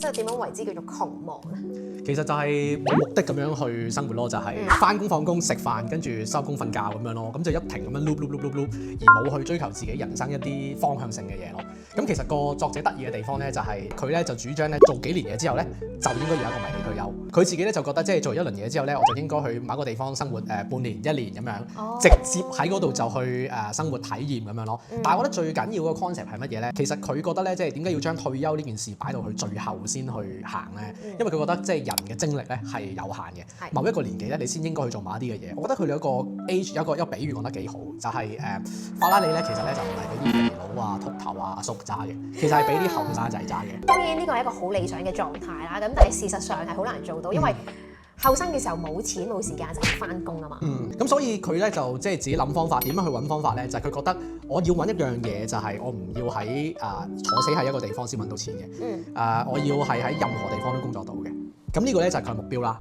即係點樣為之叫做窮忙咧？其實就係冇目的咁樣去生活咯，就係翻工放工食飯，跟住收工瞓覺咁樣咯，咁就一停咁樣 loop，而冇去追求自己人生一啲方向性嘅嘢咯。咁其實個作者得意嘅地方咧，就係佢咧就主張咧做幾年嘢之後咧，就應該要有一個迷你退休。佢自己咧就覺得即係做一輪嘢之後咧，我就應該去某一個地方生活半年、1年咁樣，直接喺嗰度就去生活體驗咁樣咯。但係我覺得最緊要個 concept 係乜嘢咧？其實佢覺得咧，即係點解要將退休呢件事擺到去最後先去行咧？因為佢覺得即係人嘅精力咧係有限嘅，某一個年紀咧你先應該去做某一啲嘅嘢。我覺得佢哋一個 age 有一個比喻講得幾好，就係法拉利咧其實咧就唔係俾啲肥佬啊、禿頭啊、阿叔揸嘅，其實係俾啲後生仔揸嘅。當然呢個係一個好理想嘅狀態啦，咁但係事實上係好難做到，因為後生嘅時候冇錢冇時間就係翻工啊嘛。咁所以佢咧就即係自己諗方法，點樣去揾方法咧？就係佢覺得我要揾一樣嘢，就係我唔要喺坐死喺一個地方先揾到錢嘅。我要係喺任何地方都工作到嘅。咁呢個咧就係佢嘅目標啦。